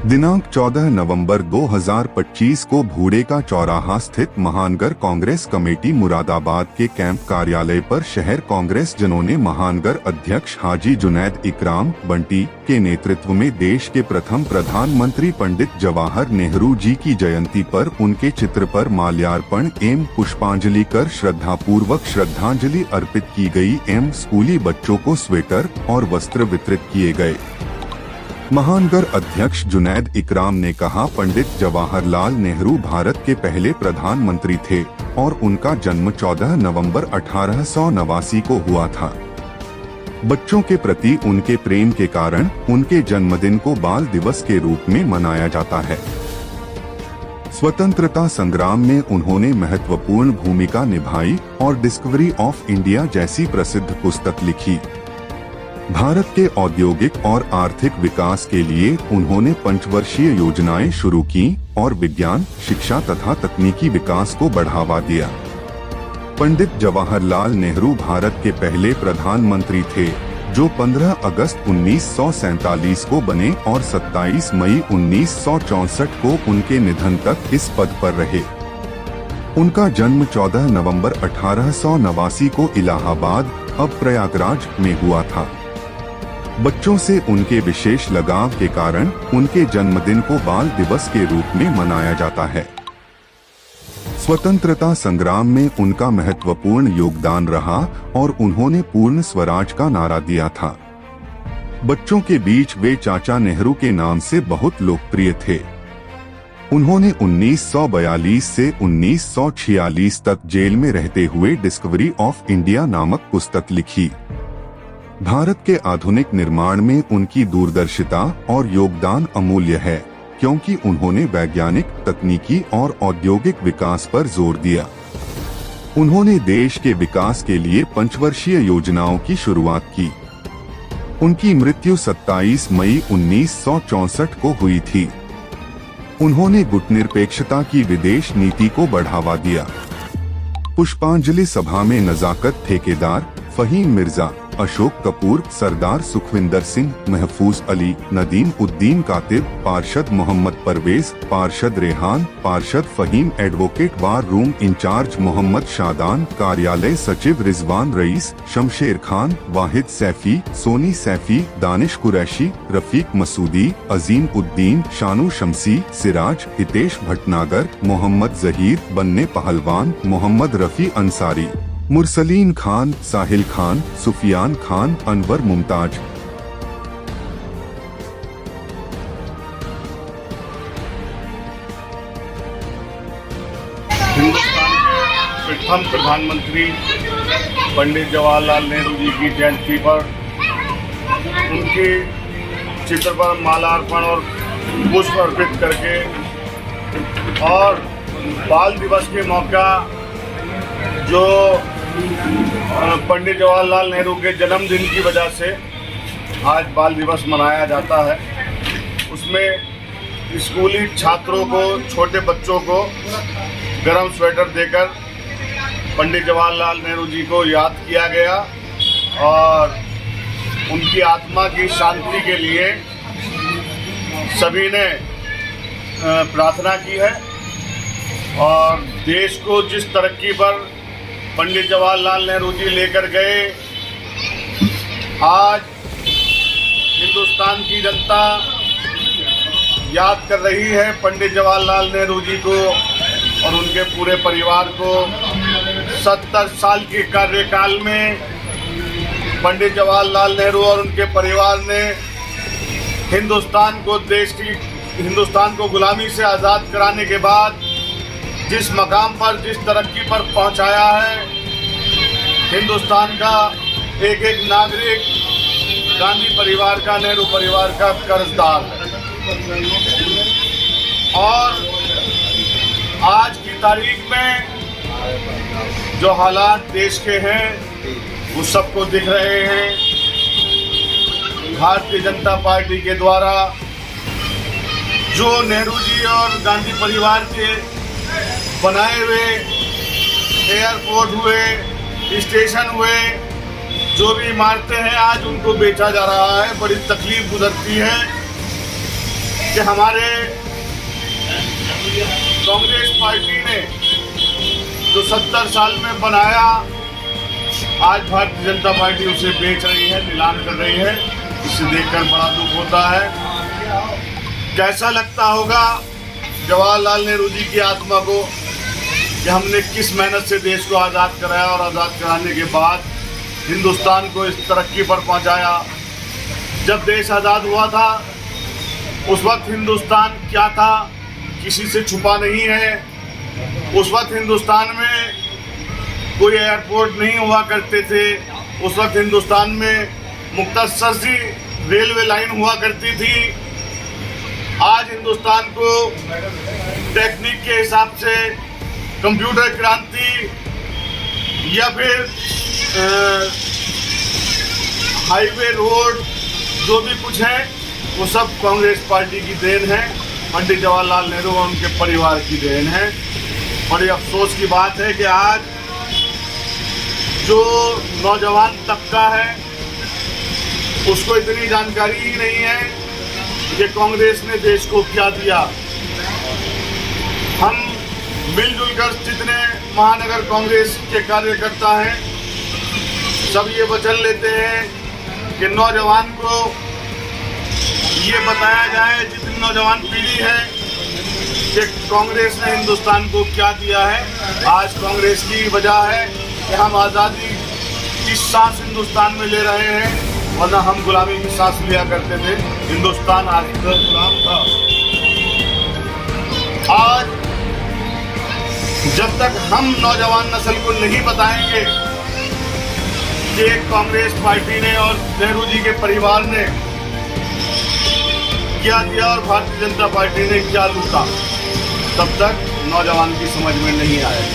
दिनांक 14 नवंबर 2025 को भूड़े का चौराहा स्थित महानगर कांग्रेस कमेटी मुरादाबाद के कैंप कार्यालय पर शहर कांग्रेस जनों ने महानगर अध्यक्ष हाजी जुनैद इकराम बंटी के नेतृत्व में देश के प्रथम प्रधानमंत्री पंडित जवाहर नेहरू जी की जयंती पर उनके चित्र पर माल्यार्पण एवं पुष्पांजलि कर श्रद्धापूर्वक श्रद्धांजलि अर्पित की गई एवं स्कूली बच्चों को स्वेटर और वस्त्र वितरित किए गए। महानगर अध्यक्छ जुनैद इकराम ने कहा, पंडित जवाहरलाल नेहरू भारत के पहले प्रधानमंत्री थे और उनका जन्म 14 नवंबर 1889 को हुआ था। बच्चों के प्रति उनके प्रेम के कारण उनके जन्मदिन को बाल दिवस के रूप में मनाया जाता है। स्वतंत्रता संग्राम में उन्होंने महत्वपूर्ण भूमिका निभाई और डिस्कवरी ऑफ इंडिया जैसी प्रसिद्ध पुस्तक लिखी। भारत के औद्योगिक और आर्थिक विकास के लिए उन्होंने पंचवर्षीय योजनाएं शुरू की और विज्ञान, शिक्षा तथा तकनीकी विकास को बढ़ावा दिया। पंडित जवाहरलाल नेहरू भारत के पहले प्रधानमंत्री थे जो 15 अगस्त 1947 को बने और 27 मई 1964 को उनके निधन तक इस पद पर रहे। उनका जन्म 14 नवंबर 1889 को इलाहाबाद अब प्रयागराज में हुआ था। बच्चों से उनके विशेष लगाव के कारण उनके जन्मदिन को बाल दिवस के रूप में मनाया जाता है। स्वतंत्रता संग्राम में उनका महत्वपूर्ण योगदान रहा और उन्होंने पूर्ण स्वराज का नारा दिया था। बच्चों के बीच वे चाचा नेहरू के नाम से बहुत लोकप्रिय थे। उन्होंने 1942 से 1946 तक जेल में रहते हुए डिस्कवरी ऑफ इंडिया नामक पुस्तक लिखी। भारत के आधुनिक निर्माण में उनकी दूरदर्शिता और योगदान अमूल्य है, क्योंकि उन्होंने वैज्ञानिक, तकनीकी और औद्योगिक विकास पर जोर दिया। उन्होंने देश के विकास के लिए पंचवर्षीय योजनाओं की शुरुआत की। उनकी मृत्यु 27 मई 1964 को हुई थी। उन्होंने गुटनिरपेक्षता की विदेश नीति को बढ़ावा दिया। पुष्पांजलि सभा में नजाकत ठेकेदार, फहीम मिर्जा, अशोक कपूर, सरदार सुखविंदर सिंह, महफूज अली, नदीम उद्दीन कातिब, पार्षद मोहम्मद परवेज, पार्षद रेहान, पार्षद Faheem, advocate war room incharge Mohammad Shadan, कार्यालय सचिव रिजवान रईस, शमशेर खान, वाहिद सैफी, सोनी सैफी, दानिश कुरैशी, रफीक मसूदी, अजीम उद्दीन, शानू शमसी, सिराज, हितेश भटनागर, मोहम्मद जहीर, बन्ने पहलवान, मोहम्मद रफी अंसारी, मुरसलीन खान, साहिल खान, सुफियान खान, अनवर मुमताज। हिंदुस्तान के प्रथम प्रधानमंत्री पंडित जवाहरलाल नेहरू जी की जयंती पर उनके चित्र पर माल्यार्पण और पुष्प अर्पित करके और बाल दिवस के मौका जो पंडित जवाहरलाल नेहरू के जन्मदिन की वजह से आज बाल दिवस मनाया जाता है, उसमें स्कूली छात्रों को, छोटे बच्चों को गर्म स्वेटर देकर पंडित जवाहरलाल नेहरू जी को याद किया गया और उनकी आत्मा की शांति के लिए सभी ने प्रार्थना की है। और देश को जिस तरक्की पर पंडित जवाहरलाल नेहरू जी लेकर गए, आज हिंदुस्तान की जनता याद कर रही है पंडित जवाहरलाल नेहरू जी को और उनके पूरे परिवार को। 70 साल के कार्यकाल में पंडित जवाहरलाल नेहरू और उनके परिवार ने हिंदुस्तान को गुलामी से आज़ाद कराने के बाद जिस मकाम पर, जिस तरक्की पर पहुंचाया है, हिंदुस्तान का एक एक नागरिक गांधी परिवार का, नेहरू परिवार का कर्जदार है। और आज की तारीख में जो हालात देश के हैं वो सबको दिख रहे हैं। भारतीय जनता पार्टी के द्वारा जो नेहरू जी और गांधी परिवार के बनाए हुए एयरपोर्ट हुए, स्टेशन हुए, जो भी इमारतें हैं आज उनको बेचा जा रहा है। बड़ी तकलीफ गुजरती है। कि हमारे कांग्रेस पार्टी ने जो 70 साल में बनाया, आज भारतीय जनता पार्टी उसे बेच रही है, नीलाम कर रही है। इसे देखकर बड़ा दुख होता है। कैसा लगता होगा जवाहरलाल नेहरू जी की आत्मा को कि हमने किस मेहनत से देश को आज़ाद कराया और आज़ाद कराने के बाद हिंदुस्तान को इस तरक्की पर पहुंचाया। जब देश आज़ाद हुआ था उस वक्त हिंदुस्तान क्या था, किसी से छुपा नहीं है। उस वक्त हिंदुस्तान में कोई एयरपोर्ट नहीं हुआ करते थे। उस वक्त हिंदुस्तान में मुख्तसर सी रेलवे लाइन हुआ करती थी। आज हिंदुस्तान को टेक्निक के हिसाब से कंप्यूटर क्रांति या फिर हाईवे रोड जो भी कुछ है वो सब कांग्रेस पार्टी की देन है, पंडित जवाहरलाल नेहरू और उनके परिवार की देन है। बड़ी अफसोस की बात है कि आज जो नौजवान तबका है उसको इतनी जानकारी ही नहीं है कि कांग्रेस ने देश को क्या दिया। हम मिलजुल कर जितने महानगर कांग्रेस के कार्यकर्ता हैं सब ये वचन लेते हैं कि नौजवान को ये बताया जाए, जितनी नौजवान पीढ़ी है, कि कांग्रेस ने हिंदुस्तान को क्या दिया है। आज कांग्रेस की वजह है कि हम आज़ादी की सांस हिंदुस्तान में ले रहे हैं, वरना हम गुलामी की सांस लिया करते थे। हिंदुस्तान आज तक गुलाम था। आज जब तक हम नौजवान नस्ल को नहीं बताएंगे कि कांग्रेस पार्टी ने और नेहरू जी के परिवार ने क्या दिया और भारतीय जनता पार्टी ने क्या लूटा, तब तक नौजवान की समझ में नहीं आएगा।